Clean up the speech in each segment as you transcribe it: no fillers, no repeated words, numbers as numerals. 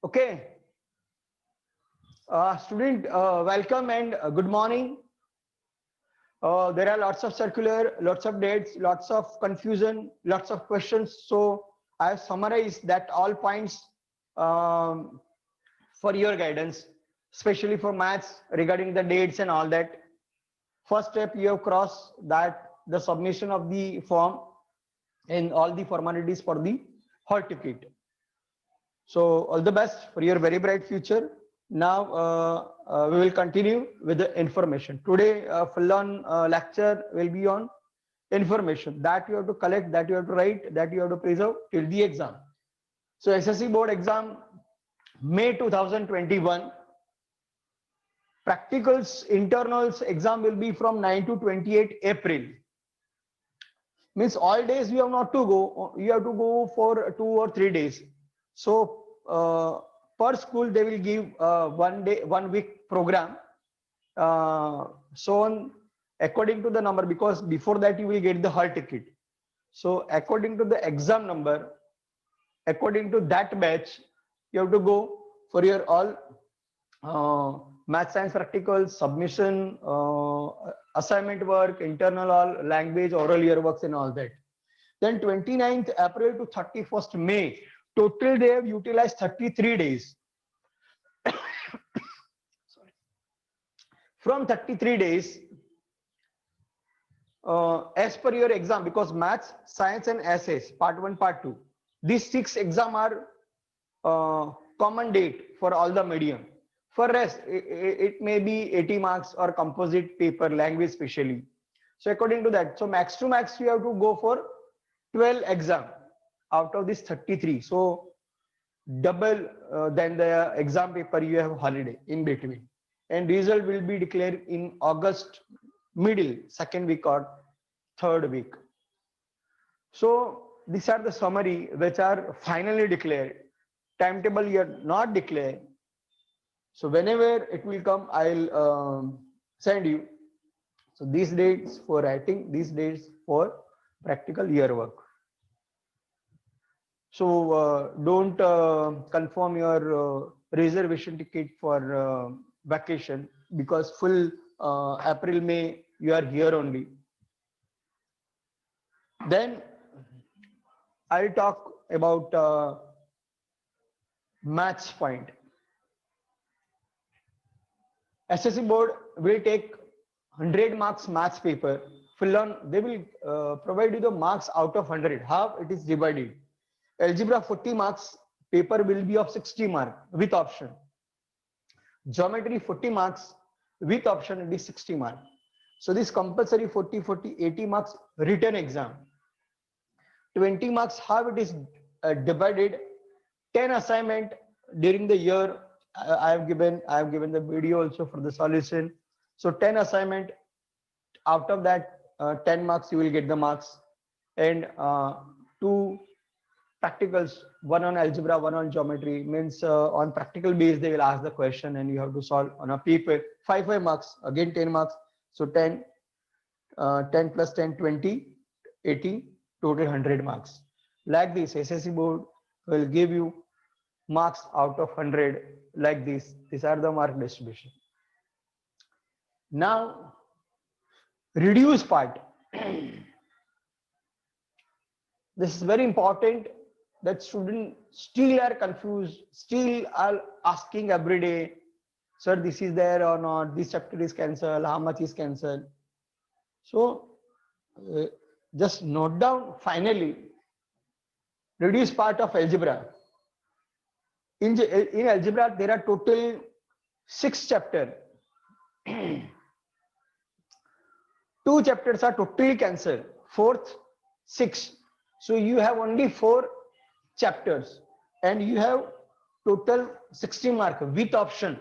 Okay, student, welcome and good morning. There are lots of circular, lots of dates, lots of confusion, lots of questions. So I have summarized that all points um, for your guidance, especially for maths regarding the dates and all that. First step, you have crossed that the submission of the form and all the formalities for the hall ticket. So all the best for your very bright future. Now we will continue with the information. Today full-on lecture will be on information that you have to collect, that you have to write, that you have to preserve till the exam. So SSC board exam May 2021. Practicals internals exam will be from 9 to 28 April. Means all days you have not to go, you have to go for 2 or 3 days. So per school they will give 1 day, 1 week program. So on according to the number, because before that you will get the hall ticket. So according to the exam number, according to that batch, you have to go for your all math science practicals, submission, assignment work, internal all language, oral year works and all that. Then 29th April to 31st May, total they have utilized 33 days. Sorry. From 33 days, as per your exam, because maths, science and essays, part 1, part 2, these 6 exam are common date for all the medium. For rest, it may be 80 marks or composite paper, language specially. So according to that, so max to max, you have to go for 12 exam out of this 33. So double than the exam paper, you have holiday in between. And result will be declared in August middle, second week or third week. So these are the summary which are finally declared. Timetable yet not declared. So whenever it will come, I'll send you. So these dates for writing, these dates for practical year work. So don't confirm your reservation ticket for vacation, because full April, May you are here only. Then I'll talk about maths point. SSC board will take 100 marks maths paper. Full on, they will provide you the marks out of 100. How it is divided. Algebra 40 marks, paper will be of 60 mark with option. Geometry 40 marks with option, it is 60 mark. So this compulsory 40, 40, 80 marks written exam. 20 marks, how it is divided. 10 assignment during the year. I have given the video also for the solution. So 10 assignment, out of that 10 marks you will get the marks, and 2 practicals, 1 on algebra, 1 on geometry. Means on practical base they will ask the question and you have to solve on a paper. 5 marks, again 10 marks. So 10 plus 10, 20, 80, total 100 marks. Like this, SSC board will give you marks out of 100 like this. These are the mark distribution. Now reduce part. This is very important, that students still are confused, still are asking every day, sir, this is there or not, this chapter is cancelled, how much is cancelled. So just note down finally, reduce part of algebra. In algebra there are total 6 chapters. 2 chapters are totally cancelled, 4th 6. So you have only 4 chapters and you have total 60 mark with option.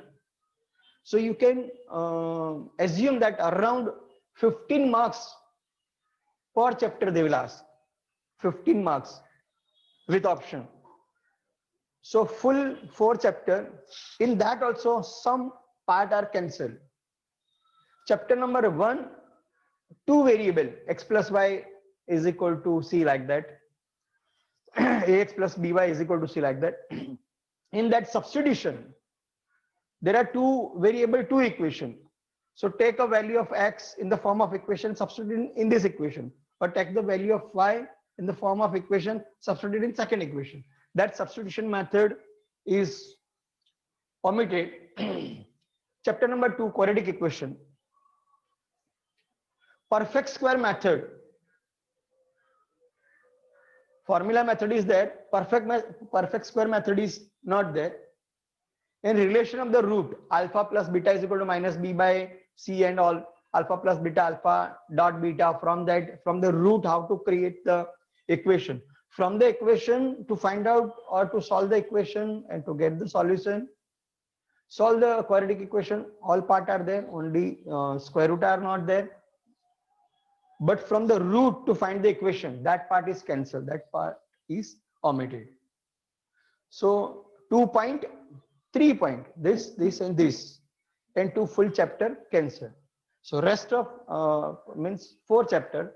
So you can assume that around 15 marks per chapter they will ask. 15 marks with option. So full 4 chapter, in that also some part are cancelled. Chapter number 1, 2 variable, x plus y is equal to c, like that. Ax plus by is equal to c, like that. in that substitution, there are two variable, two equation. So take a value of x in the form of equation, substitute in this equation, or take the value of y in the form of equation, substitute in second equation. That substitution method is omitted. Chapter number 2, quadratic equation. Perfect square method. Formula method is there. Perfect square method is not there. In relation of the root, alpha plus beta is equal to minus b by c and all, alpha plus beta, alpha dot beta. From that, from the root, how to create the equation. From the equation, to find out or to solve the equation and to get the solution, solve the quadratic equation. All part are there, only square root are not there. But from the root to find the equation, that part is cancelled, that part is omitted. So 2 point, 3 point, this and this, and 2 full chapter cancelled. So rest of means 4 chapter,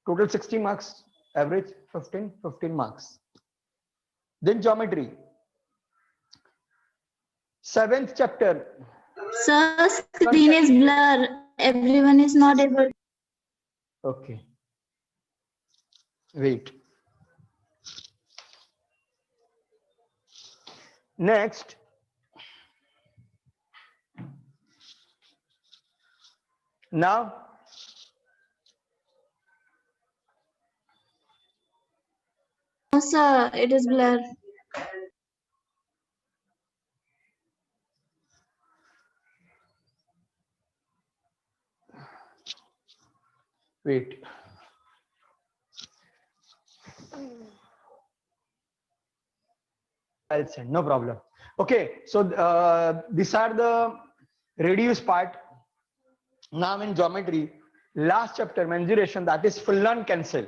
total 60 marks, average 15 marks. Then geometry, 7th chapter. Sir, screen is blur. Everyone is not able. Okay. Wait. Next. Now. No, sir, it is blur. Wait. I'll send, no problem. Okay, so these are the reduced part. Now in geometry, last chapter mensuration, that is full on cancel.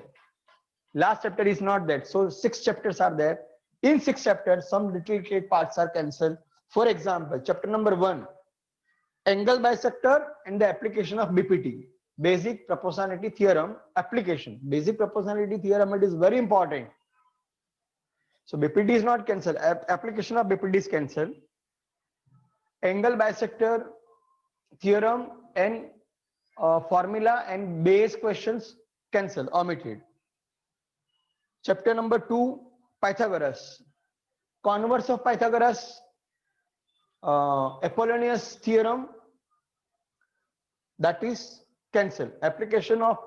Last chapter is not that. So 6 chapters are there. In 6 chapters, some little parts are cancelled. For example, chapter number 1, angle bisector and the application of BPT, basic proportionality theorem application. Basic proportionality theorem, it is very important. So BPT is not cancelled. Application of BPT is cancelled. Angle bisector theorem and formula and base questions cancelled, omitted. Chapter number 2, Pythagoras. Converse of Pythagoras, Apollonius theorem, that is cancelled. Application of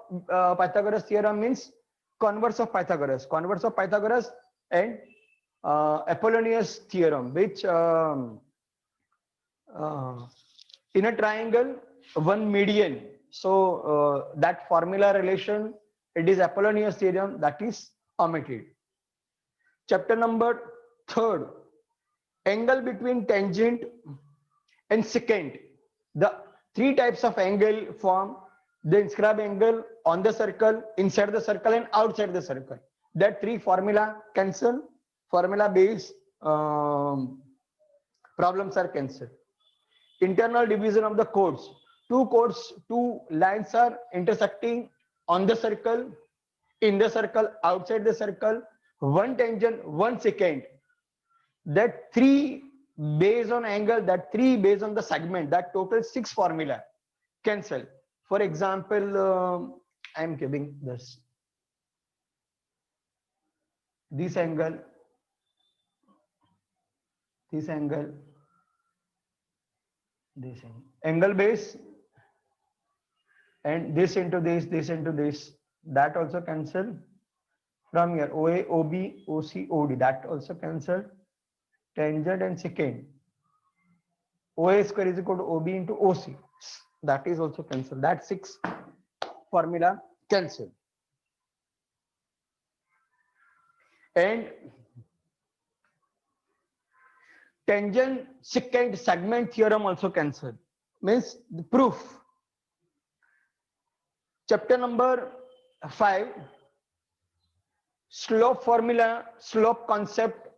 Pythagoras theorem means converse of Pythagoras. Converse of Pythagoras and Apollonius theorem, which in a triangle, one median. So that formula relation, it is Apollonius theorem, that is omitted. Chapter number 3, angle between tangent and secant. The 3 types of angle form. The inscribe angle on the circle, inside the circle and outside the circle. That 3 formula cancel. Formula based problems are cancelled. Internal division of the chords. 2 chords, 2 lines are intersecting on the circle, in the circle, outside the circle. 1 tangent, 1 secant. That 3 based on angle, that 3 based on the segment, that total 6 formula cancel. For example, I am giving this angle, this angle, this angle base, and this into this into this, that also cancel. From here, OA, OB, OC, OD, that also cancel. Tangent and secant, OA square is equal to OB into OC, that is also cancelled. That 6 formula cancel. And tangent secant segment theorem also cancelled. Means the proof. Chapter number 5, slope formula, slope concept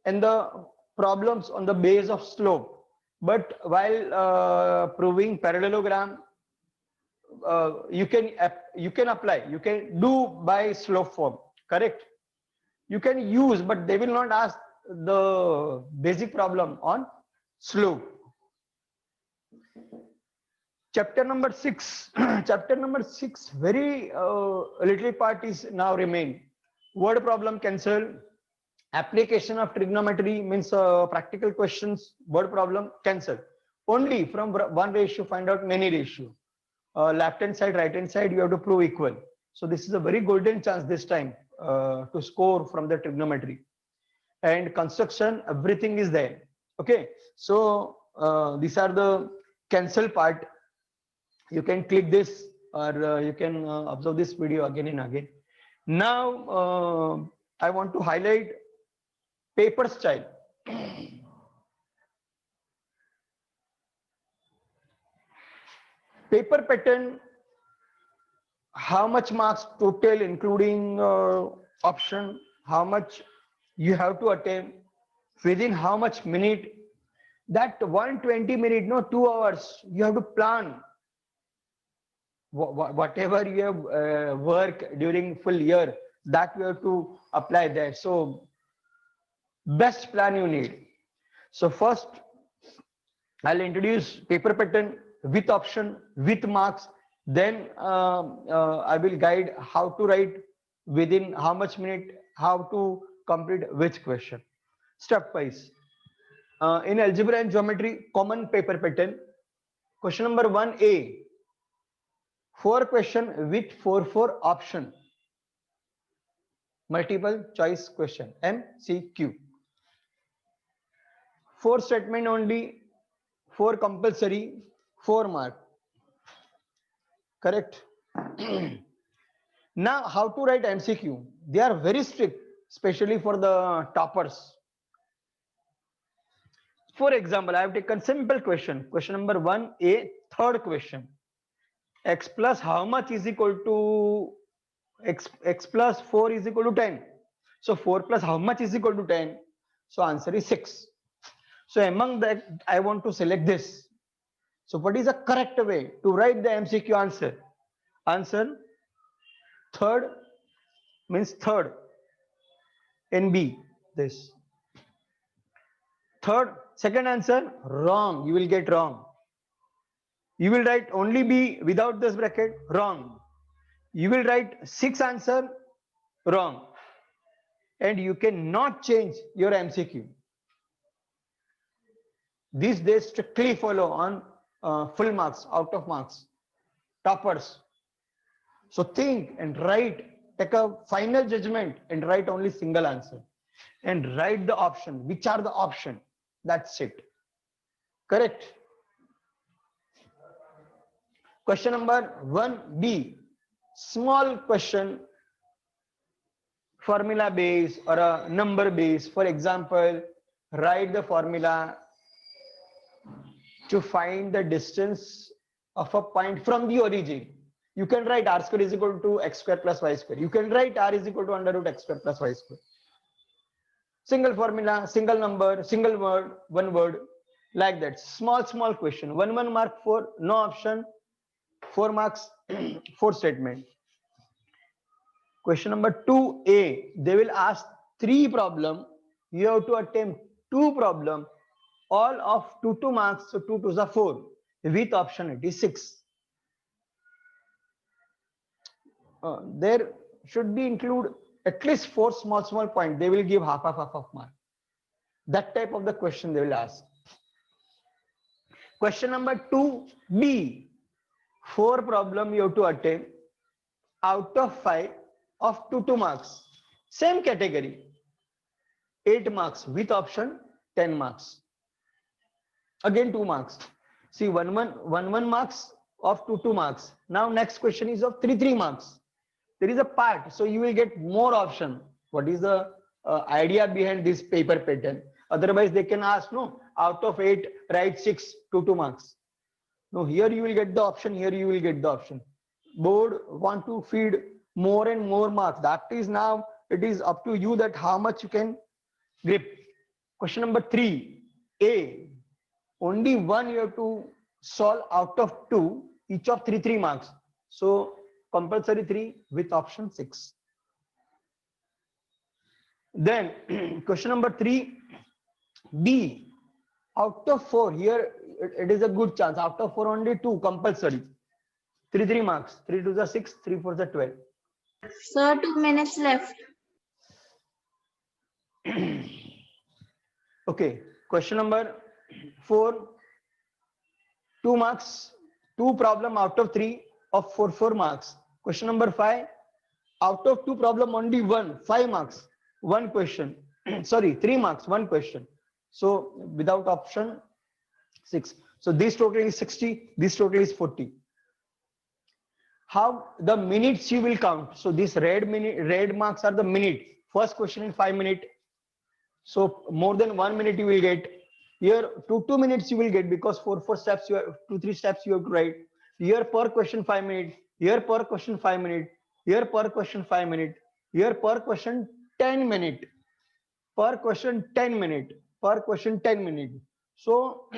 and the problems on the base of slope. But while proving parallelogram, you can apply, you can do by slope form, correct? You can use, but they will not ask the basic problem on slope. Chapter number 6. Chapter number 6, very little part is now remain. Word problem cancel. Application of trigonometry means practical questions. Word problem cancel. Only from one ratio find out many ratio. Left hand side, right hand side, you have to prove equal. So this is a very golden chance this time to score from the trigonometry. And construction, everything is there. Okay, so these are the cancel part. You can click this, or you can observe this video again and again. Now I want to highlight paper style. Paper pattern, how much marks total including option, how much you have to attempt, within how much minute, that 120 minute, no 2 hours, you have to plan whatever you have work during full year, that you have to apply there. So best plan you need. So first I'll introduce paper pattern with option, with marks. Then I will guide how to write within how much minute, how to complete which question. Stepwise. In algebra and geometry, common paper pattern. Question number 1A. 4 question with 4 option. Multiple choice question, MCQ. 4 statement only, 4 compulsory, 4 mark. Correct. Now, how to write MCQ? They are very strict, especially for the toppers. For example, I have taken simple question. Question number 1A, third question. X plus how much is equal to x plus 4 is equal to 10. So 4 plus how much is equal to 10? So answer is 6. So among that, I want to select this. So what is the correct way to write the MCQ answer? Answer third means third in B. This third, second answer wrong. You will get wrong. You will write only B without this bracket, wrong. You will write 6 answer, wrong. And you cannot change your MCQ. These days strictly follow on full marks, out of marks, toppers. So think and write, take a final judgment and write only single answer. And write the option, which are the option. That's it. Correct. Question number 1B, small question, formula base or a number base. For example, write the formula to find the distance of a point from the origin. You can write r square is equal to x square plus y square. You can write r is equal to under root x square plus y square. Single formula, single number, single word, one word, like that. Small question. 1 mark for no option, 4 marks, 4 statement. Question number 2A, they will ask 3 problem. You have to attempt 2 problem, all of 2 marks, so 2 2s are 4. With option it is 6. There should be include at least 4 small point. They will give half mark. That type of the question they will ask. Question number 2B, 4 problem you have to attempt out of 5 of 2 marks. Same category, 8 marks with option, 10 marks. Again 2 marks. See, 1 marks of 2 marks. Now next question is of 3 marks. There is a part, so you will get more option. What is the idea behind this paper pattern? Otherwise they can ask, no, out of 8 write 6, 2 marks. No, here you will get the option, here you will get the option. Board want to feed more and more marks. That is now, it is up to you that how much you can grip. Question number 3A, only one you have to solve out of 2, each of 3 marks. So compulsory 3 with option 6. Then question number 3, B. Out of 4, here it is a good chance. Out of 4, only 2 compulsory. 3 marks. 3 to the 6, 3 for the 12. Sir, 2 minutes left. Okay. Question number 4, 2 marks. 2 problem out of 3 of 4 marks. Question number 5, out of 2 problem only 1, 5 marks, 1 question. Sorry, 3 marks, 1 question. So without option 6. So this total is 60, this total is 40. How the minutes you will count? So this red marks are the minutes. First question in 5 minutes. So more than 1 minute you will get. Here 2 minutes you will get, because 4 steps you have, 2-3 steps you have to write. Here per question 5 minutes. Here per question 5 minutes. Here per question 5 minutes. Here per question 10 minutes. Per question 10 minutes. Per question 10 minutes. So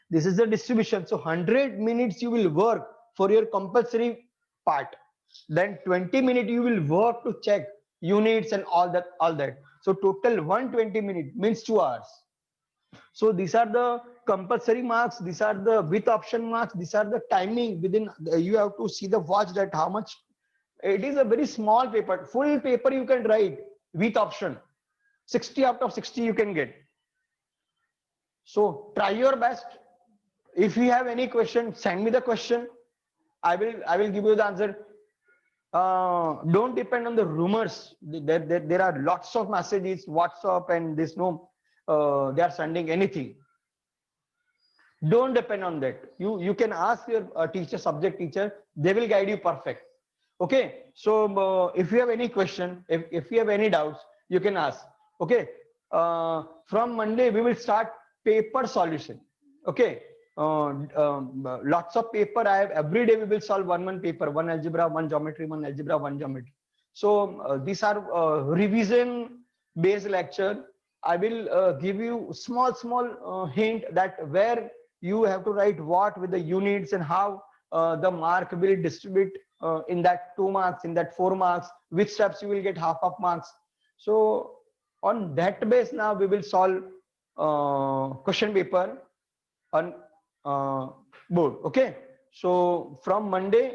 this is the distribution. So 100 minutes you will work for your compulsory part. Then 20 minutes you will work to check units and all that. So total 120 minutes means 2 hours. So these are the compulsory marks. These are the with option marks. These are the timing within. You have to see the watch that how much. It is a very small paper. Full paper you can write with option. 60 out of 60 you can get. So try your best. If you have any question, send me the question. I will give you the answer. Don't depend on the rumors. There are lots of messages, WhatsApp, and this they are sending anything. Don't depend on that. You can ask your teacher, subject teacher. They will guide you perfect. Okay. So if you have any question, if you have any doubts, you can ask. Okay. From Monday we will start paper solution. Okay. Lots of paper I have. Every day we will solve one paper, one algebra, one geometry, one algebra, one geometry. So these are revision based lecture. I will give you small hint that where you have to write what with the units and how the mark will distribute in that 2 marks, in that 4 marks, which steps you will get half of marks. So on that base now we will solve question paper on board. Okay. So from Monday